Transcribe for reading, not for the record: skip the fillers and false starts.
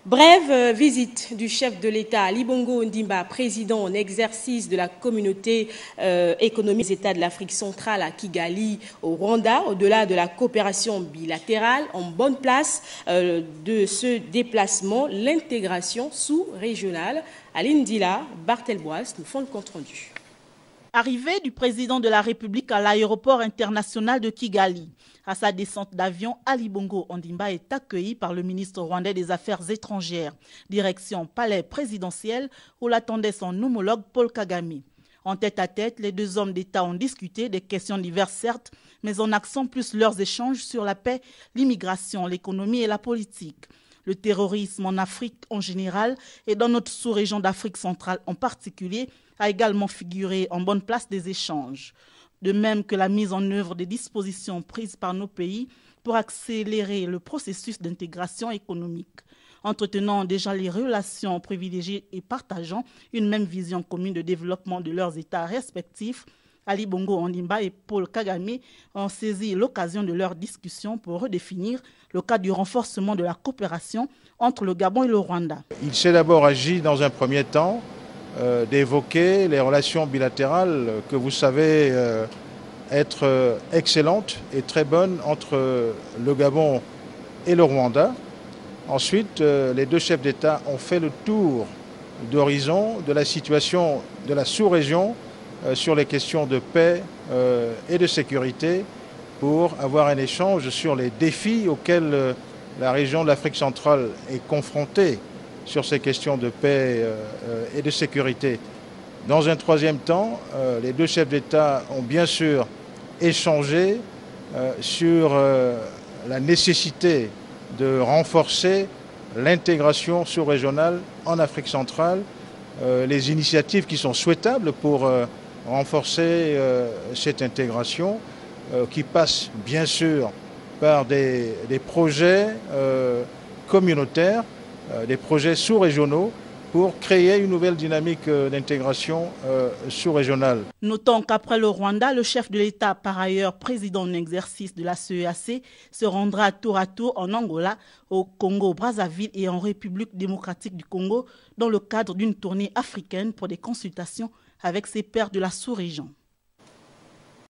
Brève visite du chef de l'État Ali Bongo Ondimba, président en exercice de la communauté économique des États de l'Afrique centrale à Kigali, au Rwanda, au-delà de la coopération bilatérale, en bonne place de ce déplacement, l'intégration sous-régionale. Aline Dila, Barthelboise nous font le compte-rendu. Arrivée du président de la République à l'aéroport international de Kigali. À sa descente d'avion, Ali Bongo Ondimba est accueilli par le ministre rwandais des Affaires étrangères. Direction palais présidentiel où l'attendait son homologue Paul Kagame. En tête-à-tête, les deux hommes d'État ont discuté des questions diverses certes, mais en accent plus leurs échanges sur la paix, l'immigration, l'économie et la politique. Le terrorisme en Afrique en général et dans notre sous-région d'Afrique centrale en particulier a également figuré en bonne place des échanges. De même que la mise en œuvre des dispositions prises par nos pays pour accélérer le processus d'intégration économique. Entretenant déjà les relations privilégiées et partageant une même vision commune de développement de leurs États respectifs, Ali Bongo Ondimba et Paul Kagame ont saisi l'occasion de leur discussion pour redéfinir le cadre du renforcement de la coopération entre le Gabon et le Rwanda. Il s'est d'abord agi dans un premier temps d'évoquer les relations bilatérales que vous savez être excellentes et très bonnes entre le Gabon et le Rwanda. Ensuite, les deux chefs d'État ont fait le tour d'horizon de la situation de la sous-région sur les questions de paix et de sécurité pour avoir un échange sur les défis auxquels la région de l'Afrique centrale est confrontée sur ces questions de paix et de sécurité. Dans un troisième temps, les deux chefs d'État ont bien sûr échangé sur la nécessité de renforcer l'intégration sous-régionale en Afrique centrale, les initiatives qui sont souhaitables pour renforcer cette intégration qui passe bien sûr par des projets communautaires, des projets sous-régionaux pour créer une nouvelle dynamique d'intégration sous-régionale. Notons qu'après le Rwanda, le chef de l'État, par ailleurs président en exercice de la CEAC, se rendra tour à tour en Angola, au Congo-Brazzaville et en République démocratique du Congo dans le cadre d'une tournée africaine pour des consultations avec ses pairs de la sous-région.